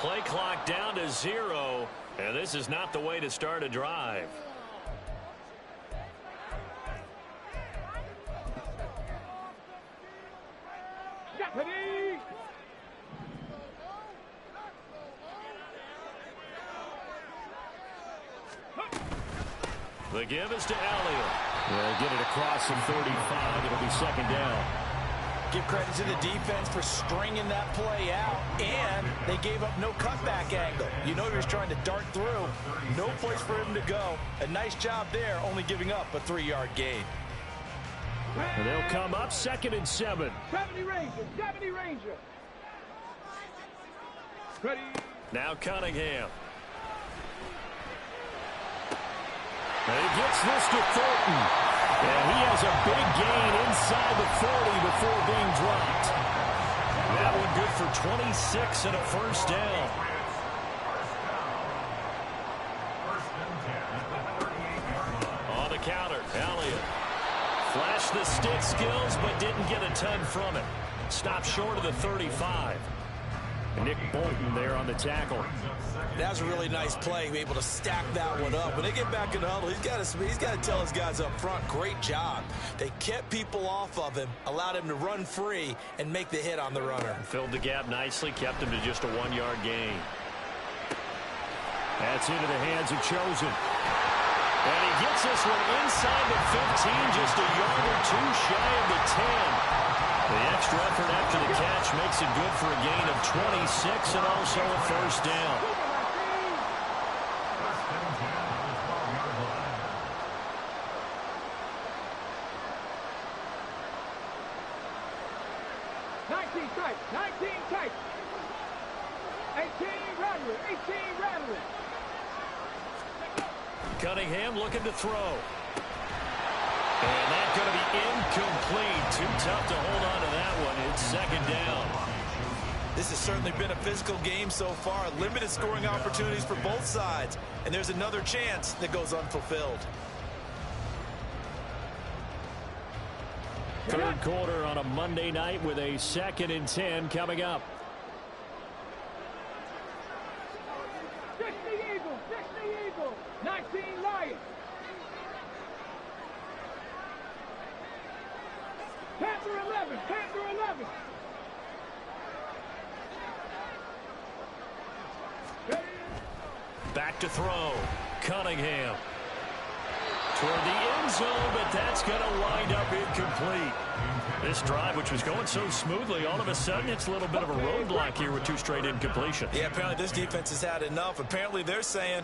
Play clock down to 0, and this is not the way to start a drive. The give is to Elliott. They'll get it across the 35. It'll be second down. Give credit to the defense for stringing that play out, and they gave up no cutback angle. You know he was trying to dart through. No place for him to go. A nice job there, only giving up a 3-yard gain. And they'll come up 2nd and 7. 70 Ranger, 70 Ranger. Ready. Now Cunningham. And he gets this to Thornton. And he has a big gain inside the 40 before being dropped. That one good for 26 and a first down. On the counter, Elliott. Flashed the stick skills, but didn't get a ton from it. Stopped short of the 35. Nick Bolton there on the tackle. That was a really nice play, able to stack that one up. When they get back in the huddle, he's got to tell his guys up front, great job. They kept people off of him, allowed him to run free, and make the hit on the runner. Filled the gap nicely, kept him to just a 1-yard gain. That's into the hands of Chosen. And he gets this one inside the 15, just a yard or two shy of the 10. The extra effort after the catch makes it good for a gain of 26 and also a first down. Tight, 19 tight. 18 rattling, 18 rattling. Cunningham looking to throw. And that's going to be incomplete. Too tough to hold on to that one. It's second down. This has certainly been a physical game so far. Limited scoring opportunities for both sides. And there's another chance that goes unfulfilled. Third quarter on a Monday night with a 2nd and 10 coming up. 60 Eagles, 60 Eagles, 19 Lions. Panther 11, Panther 11. Back to throw. Cunningham. Toward the end zone, but that's going to wind up incomplete. This drive, which was going so smoothly, all of a sudden it's a little bit of a roadblock here with 2 straight incompletions. Yeah, apparently this defense has had enough. Apparently they're saying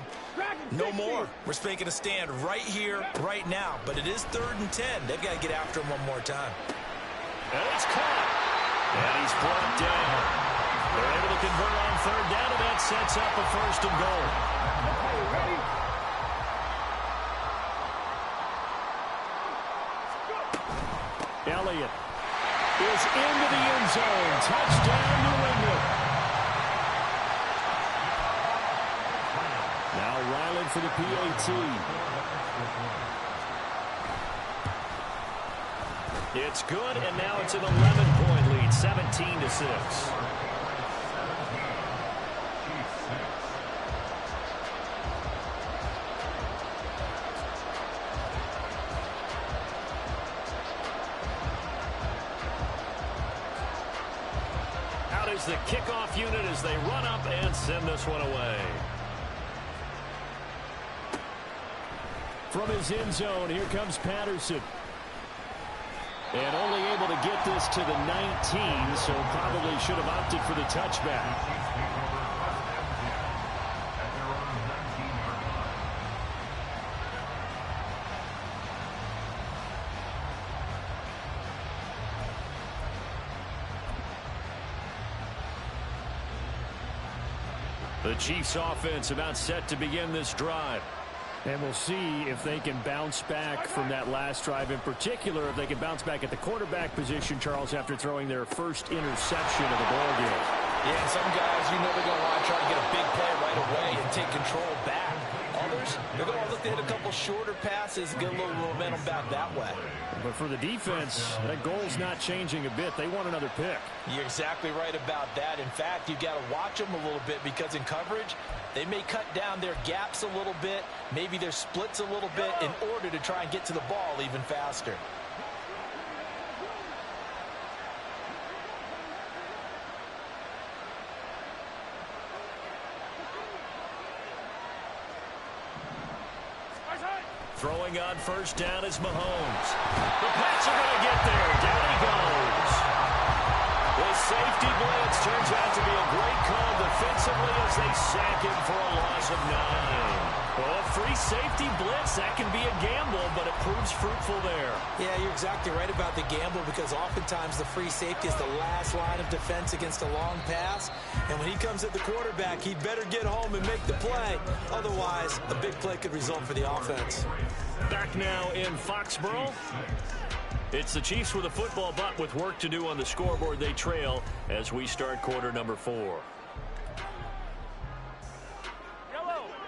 no more. We're making a stand right here, right now. But it is 3rd and 10. They've got to get after him one more time. And it's caught. And he's brought down. They're able to convert on 3rd down, and that sets up a 1st and goal. Ready? Elliott is into the end zone. Touchdown, New England. Now Ryland for the PAT. It's good, and now it's an 11-point lead, 17-6. The kickoff unit as they run up and send this one away. From his end zone, here comes Patterson. And only able to get this to the 19, so probably should have opted for the touchback. The Chiefs offense about set to begin this drive. And we'll see if they can bounce back from that last drive. In particular, if they can bounce back at the quarterback position, Charles, after throwing their first interception of the ball game. Yeah, some guys, you know they're going to want to try to get a big play right away and take control back. All they're receivers. They're going to look to hit a couple shorter passes and get a little momentum back that way. But for the defense, that goal's not changing a bit. They want another pick. You're exactly right about that. In fact, you've got to watch them a little bit because in coverage, they may cut down their gaps a little bit, maybe their splits a little bit in order to try and get to the ball even faster. Throwing on first down is Mahomes. The Pats are going to get there. Down he goes. The safety blitz turns out to be a great call defensively as they sack him for a loss of 9. Well, a free safety blitz, that can be a gamble, but it proves fruitful there. Yeah, you're exactly right about the gamble because oftentimes the free safety is the last line of defense against a long pass. And when he comes at the quarterback, he'd better get home and make the play. Otherwise, a big play could result for the offense. Back now in Foxborough. It's the Chiefs with a football, but with work to do on the scoreboard, they trail as we start quarter number 4.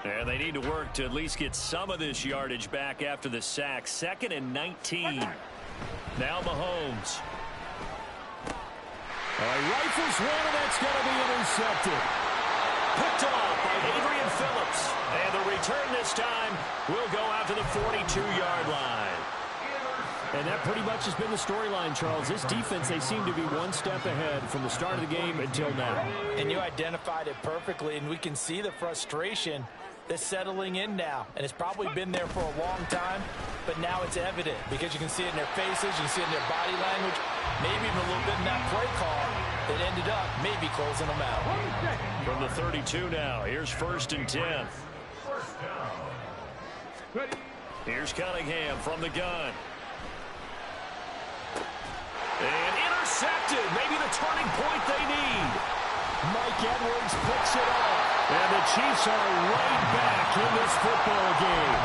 And they need to work to at least get some of this yardage back after the sack. 2nd and 19. Now Mahomes. Rifles one, and that's going to be intercepted. Picked off by Adrian Phillips. And the return this time will go out to the 42-yard line. And that pretty much has been the storyline, Charles. This defense, they seem to be one step ahead from the start of the game until now. And you identified it perfectly, and we can see the frustration that's settling in now. And it's probably been there for a long time, but now it's evident because you can see it in their faces, you can see it in their body language, maybe even a little bit in that play call that ended up maybe closing them out. From the 32 now, here's 1st and 10. Here's Cunningham from the gun. And intercepted. Maybe the turning point they need. Mike Edwards picks it off. And the Chiefs are right back in this football game.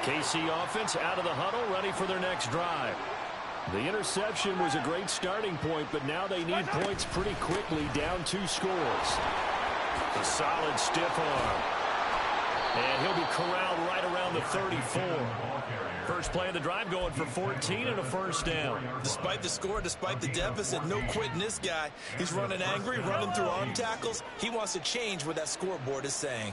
KC offense out of the huddle, ready for their next drive. The interception was a great starting point, but now they need points pretty quickly, down 2 scores. A solid stiff arm. And he'll be corralled right around the 34. First play of the drive going for 14 and a first down. Despite the score, despite the deficit, no quitting this guy. He's running angry, running through arm tackles. He wants to change what that scoreboard is saying.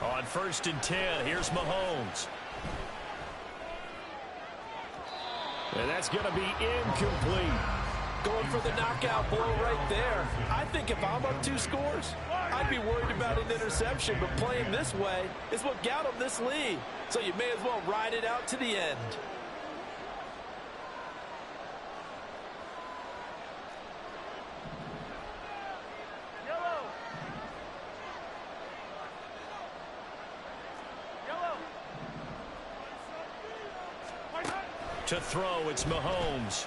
On 1st and 10, here's Mahomes. And that's going to be incomplete. Going for the knockout blow right there. I think if I'm up 2 scores, I'd be worried about an interception, but playing this way is what got him this lead. So you may as well ride it out to the end. To throw, it's Mahomes.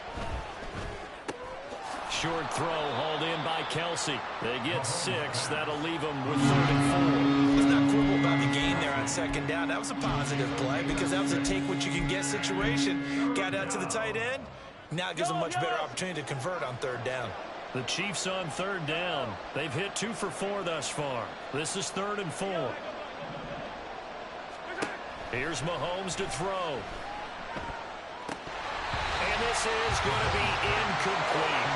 Short throw hauled in by Kelsey. They get 6. That'll leave them with 3rd and 4. Let's not quibble about the gain there on 2nd down. That was a positive play because that was a take-what-you-can-get situation. Got out to the tight end. Now it gives them a much better opportunity to convert on 3rd down. The Chiefs on 3rd down. They've hit 2 for 4 thus far. This is 3rd and 4. Here's Mahomes to throw. And this is going to be incomplete.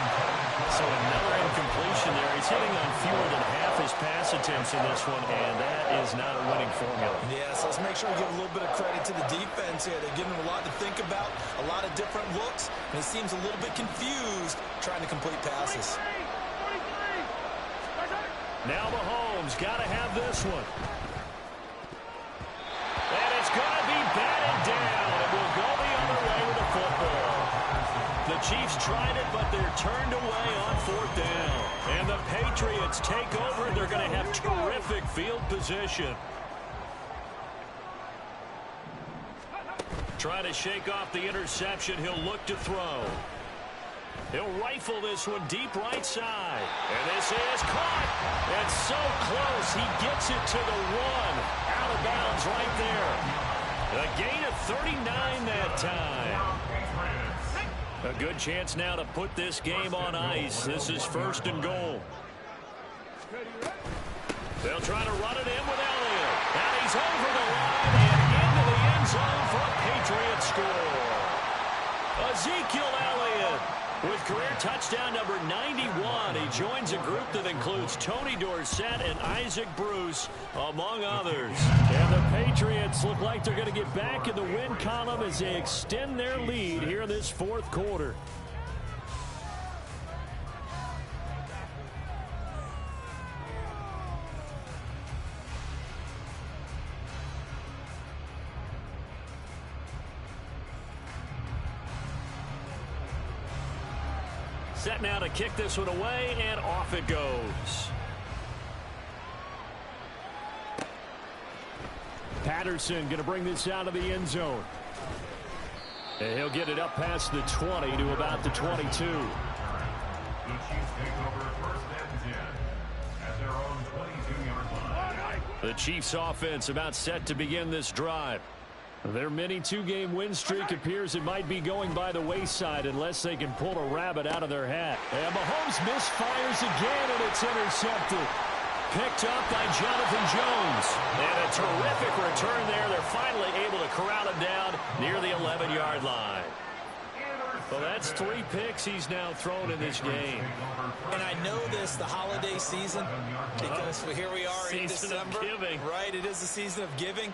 So another incompletion there. He's hitting on fewer than half his pass attempts in this one, and that is not a winning formula. Yes, let's make sure we give a little bit of credit to the defense here. They're giving him a lot to think about, a lot of different looks, and he seems a little bit confused trying to complete passes. Now Mahomes got to have this one. And it's going to be batted down. It will go the other way with the football. The Chiefs tried it, but they're turned away on 4th down. And the Patriots take over. They're going to have terrific field position. Trying to shake off the interception. He'll look to throw. He'll rifle this one deep right side. And this is caught. It's so close. He gets it to the 1. Out of bounds right there. A gain of 39 that time. A good chance now to put this game on ice. This is 1st and goal. They'll try to run it in with Elliott. And he's over the line and into the end zone for a Patriot score. Ezekiel Elliott with career touchdown number 91. He joins a group that includes Tony Dorsett and Isaac Bruce, among others. And the Patriots look like they're going to get back in the win column as they extend their lead here in this 4th quarter. Set now to kick this one away, and off it goes. Patterson going to bring this out of the end zone. And he'll get it up past the 20 to about the 22. The Chiefs take over 1st and 10 at their own 22-yard line. The Chiefs offense about set to begin this drive. Their mini 2-game win streak appears it might be going by the wayside unless they can pull a rabbit out of their hat. And Mahomes misfires again, and it's intercepted. Picked up by Jonathan Jones. And a terrific return there. They're finally able to corral him down near the 11-yard line. Well, that's 3 picks he's now thrown in this game. And I know this, the holiday season, because here we are in December. Right, it is the season of giving.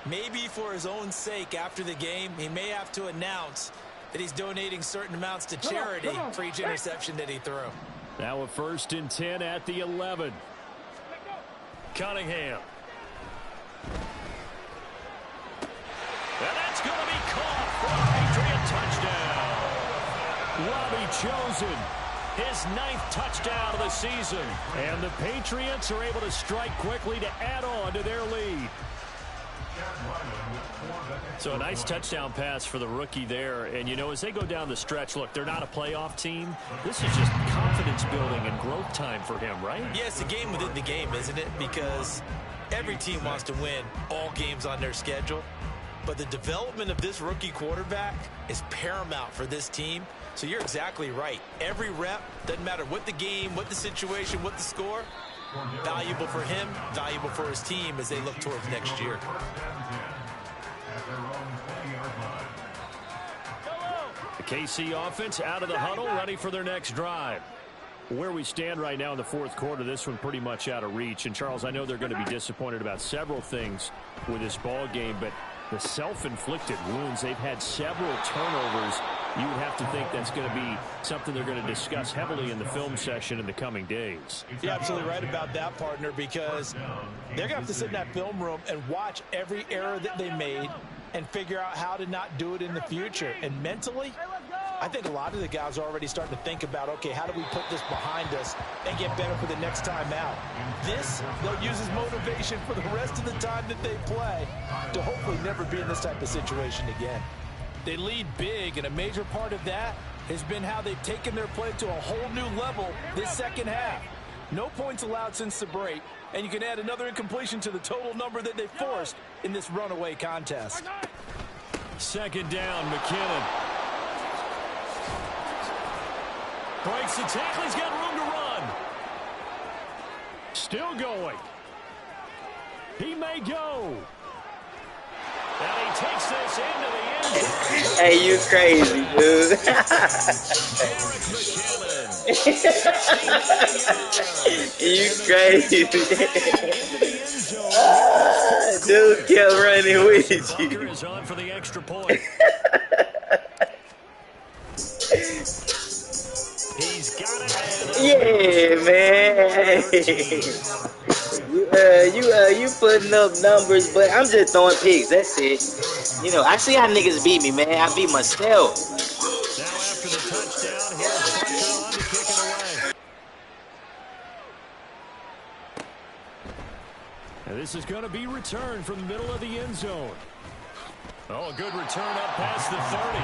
Maybe for his own sake, after the game, he may have to announce that he's donating certain amounts to charity for each interception that he threw. Now a 1st and 10 at the 11. Cunningham. And that's going to be caught for a Patriot touchdown. Robbie Chosen, his 9th touchdown of the season. And the Patriots are able to strike quickly to add on to their lead. So a nice touchdown pass for the rookie there. And, you know, as they go down the stretch, look, they're not a playoff team. This is just confidence building and growth time for him, right? Yeah, it's a game within the game, isn't it? Because every team wants to win all games on their schedule. But the development of this rookie quarterback is paramount for this team. So you're exactly right. Every rep, doesn't matter what the game, what the situation, what the score, valuable for him, valuable for his team as they look towards next year. The KC offense out of the huddle, ready for their next drive. Where we stand right now in the 4th quarter, this one pretty much out of reach. And, Charles, I know they're going to be disappointed about several things with this ball game, but the self-inflicted wounds, they've had several turnovers. You would have to think that's going to be something they're going to discuss heavily in the film session in the coming days. You're absolutely right about that, partner, because they're going to have to sit in that film room and watch every error that they made and figure out how to not do it in the future. And mentally, I think a lot of the guys are already starting to think about, okay, how do we put this behind us and get better for the next time out? This, they'll use as motivation for the rest of the time that they play to hopefully never be in this type of situation again. They lead big, and a major part of that has been how they've taken their play to a whole new level this second half. No points allowed since the break, and you can add another incompletion to the total number that they forced in this runaway contest. 2nd down, McKinnon. Breaks the tackle. He's got room to run. Still going. He may go. And he takes this into the end zone. Hey, you crazy, dude. Jerick McKinnon. You crazy. Dude kept running with you. Bunker is on for the extra point. He's got it. Yeah, man. You putting up numbers, but I'm just throwing picks. That's it. You know, I see how niggas beat me, man. I beat myself. Now after the touchdown, here's Bunker on to kick it away. And this is going to be returned from the middle of the end zone. Oh, a good return up past the 30.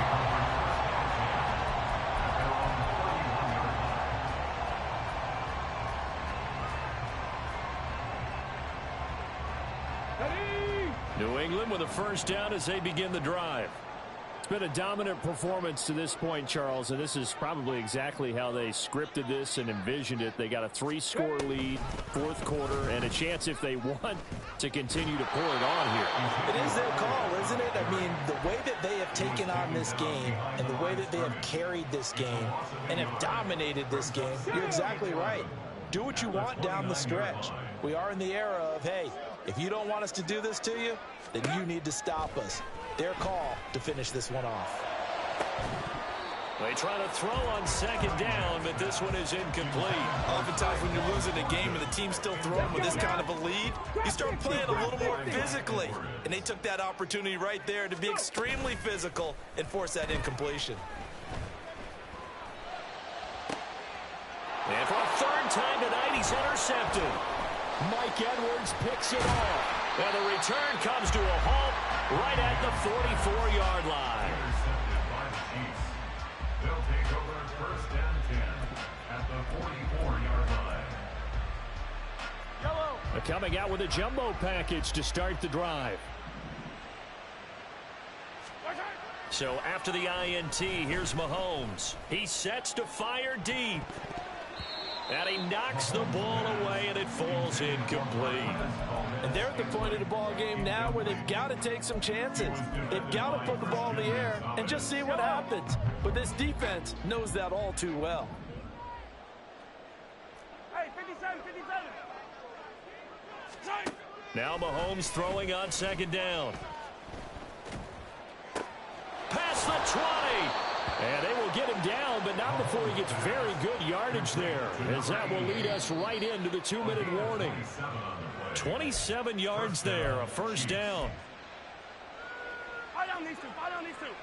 New England with a first down as they begin the drive. It's been a dominant performance to this point, Charles, and this is probably exactly how they scripted this and envisioned it. They got a 3-score lead, fourth quarter, and a chance, if they want, to continue to pull it on here. It is their call, isn't it? I mean, the way that they have taken on this game and the way that they have carried this game and have dominated this game, you're exactly right. Do what you want down the stretch. We are in the era of, hey, if you don't want us to do this to you, then you need to stop us. Their call to finish this one off. They try to throw on second down, but this one is incomplete. Oftentimes when you're losing a game and the team's still throwing with this kind of a lead, you start playing a little more physically. And they took that opportunity right there to be extremely physical and force that incompletion. And for a third time tonight, he's intercepted. Mike Edwards picks it off. And the return comes to a halt right at the 44-yard line. Intercepted by the Chiefs. They'll take over first and 10 at the 44-yard line. Coming out with a jumbo package to start the drive. So after the INT, here's Mahomes. He sets to fire deep. And he knocks the ball away, and it falls incomplete. And they're at the point of the ball game now where they've got to take some chances. They've got to put the ball in the air and just see what happens. But this defense knows that all too well. Hey, 57, 57. Now Mahomes throwing on second down. Past the 20. And they will get him down, but not before he gets very good yardage there, as that will lead us right into the 2-minute warning. 27 yards there, a first down. Fight on these two, fight on these two.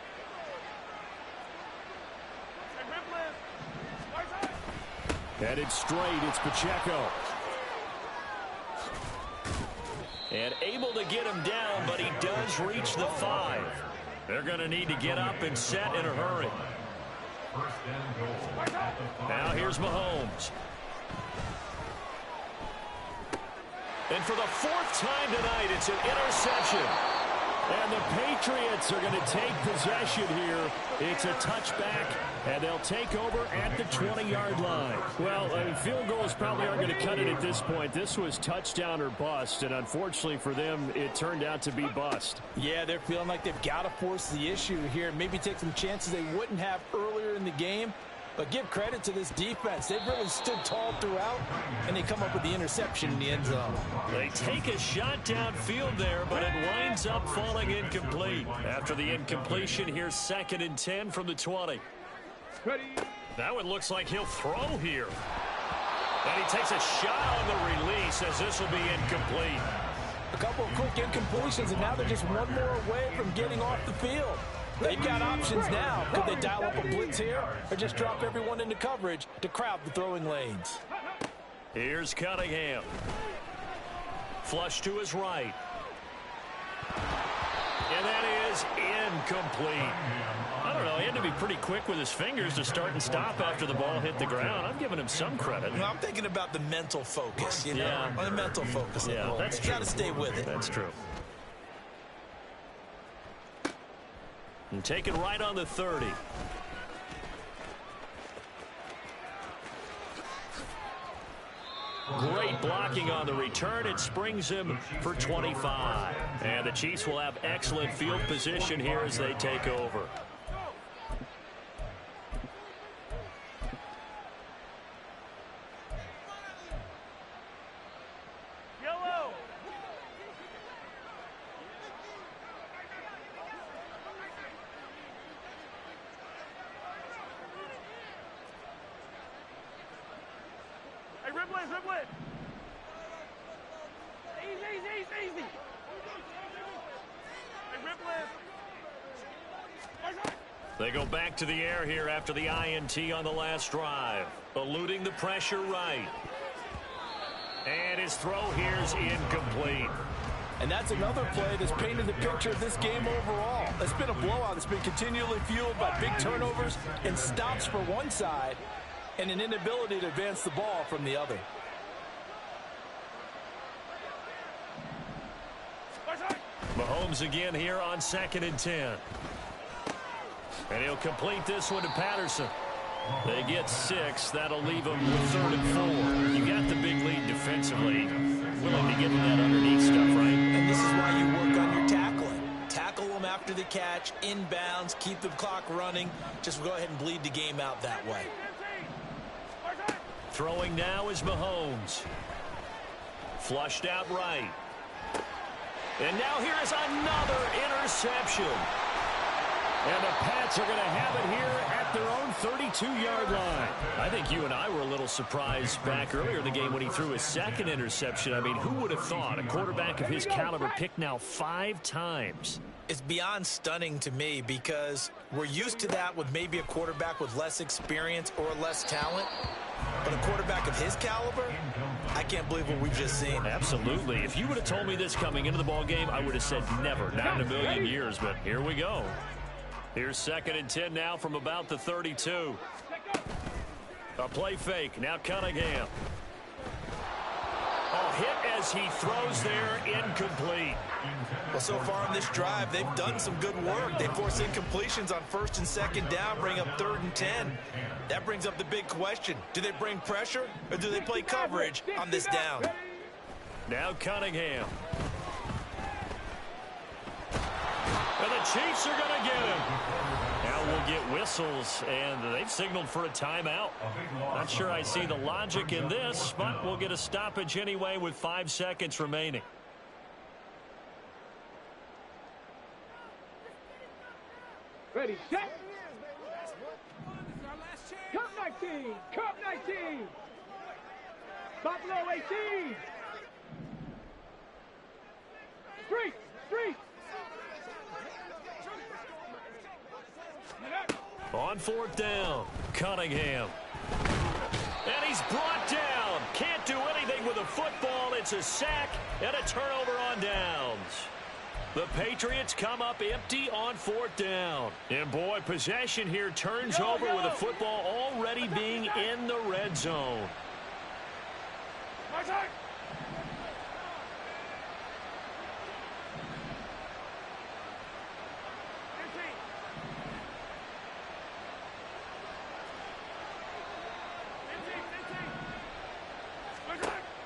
Headed straight, it's Pacheco. And able to get him down, but he does reach the 5. They're going to need to get up and set in a hurry. Now here's Mahomes. And for the 4th time tonight, it's an interception. And the Patriots are going to take possession here. It's a touchback, and they'll take over at the 20-yard line. Well, field goals probably aren't going to cut it at this point. This was touchdown or bust, and unfortunately for them, it turned out to be bust. Yeah, they're feeling like they've got to force the issue here. Maybe take some chances they wouldn't have earlier in the game. But give credit to this defense. They've really stood tall throughout, and they come up with the interception in the end zone. They take a shot downfield there, but it winds up falling incomplete. After the incompletion, here's 2nd and 10 from the 20. Ready. That one looks like he'll throw here. And he takes a shot on the release as this will be incomplete. A couple of quick incompletions, and now they're just one more away from getting off the field. They've got options now. Could they dial up a blitz here or just drop everyone into coverage to crowd the throwing lanes? Here's Cunningham. Flush to his right. And that is incomplete. I don't know. He had to be pretty quick with his fingers to start and stop after the ball hit the ground. I'm giving him some credit. Well, I'm thinking about the mental focus, you know? Yeah. The mental focus. Yeah, that's true. You got to stay with it. That's true. And take it right on the 30. Great blocking on the return. It springs him for 25. And the Chiefs will have excellent field position here as they take over. They go back to the air here after the INT on the last drive. Eluding the pressure right. And his throw here's incomplete. And that's another play that's painted the picture of this game overall. It's been a blowout. It's been continually fueled by big turnovers and stops for one side and an inability to advance the ball from the other. Mahomes Mahomes again here on 2nd and 10. And he'll complete this one to Patterson. They get 6. That'll leave them with 3rd and 4. You got the big lead defensively. Willing to get to that underneath stuff, right? And this is why you work on your tackling. Tackle them after the catch, inbounds, keep the clock running. Just go ahead and bleed the game out that way. Throwing now is Mahomes. Flushed out right. And now here is another interception. And the Pats are going to have it here at their own 32-yard line. I think you and I were a little surprised back earlier in the game when he threw his 2nd interception. I mean, who would have thought a quarterback of his caliber picked now 5 times? It's beyond stunning to me because we're used to that with maybe a quarterback with less experience or less talent. But a quarterback of his caliber, I can't believe what we've just seen. Absolutely. If you would have told me this coming into the ball game, I would have said never, not in a million years. But here we go. Here's 2nd and 10 now from about the 32. A play fake. Now Cunningham. Oh, hit as he throws there, incomplete. Well, so far on this drive, they've done some good work. They force incompletions on 1st and 2nd down, bring up 3rd and 10. That brings up the big question. Do they bring pressure or do they play coverage on this down? Now Cunningham. And the Chiefs are going to get him. Now we'll get whistles, and they've signaled for a timeout. Not sure I see the logic in this, but we'll get a stoppage anyway with 5 seconds remaining. Ready, set. Cup 19, Cup 19. Buffalo 18. Street, street. On 4th down, Cunningham. And he's brought down. Can't do anything with a football. It's a sack and a turnover on downs. The Patriots come up empty on 4th down. And boy, possession here turns over with a football already being in the red zone.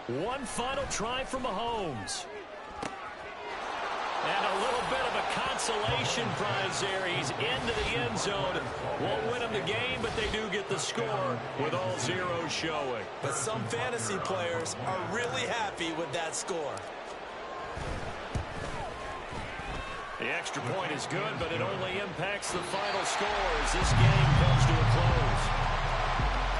One final try from Mahomes. And a little bit of a consolation prize there. He's into the end zone. Won't win them the game, but they do get the score with all zeros showing. But some fantasy players are really happy with that score. The extra point is good, but it only impacts the final score as this game comes to a close.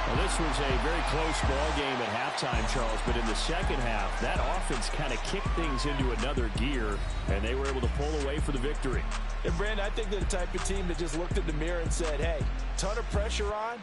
Well, this was a very close ball game at halftime, Charles, but in the second half, that offense kind of kicked things into another gear, and they were able to pull away for the victory. And, Brandon, I think they're the type of team that just looked in the mirror and said, hey, ton of pressure on,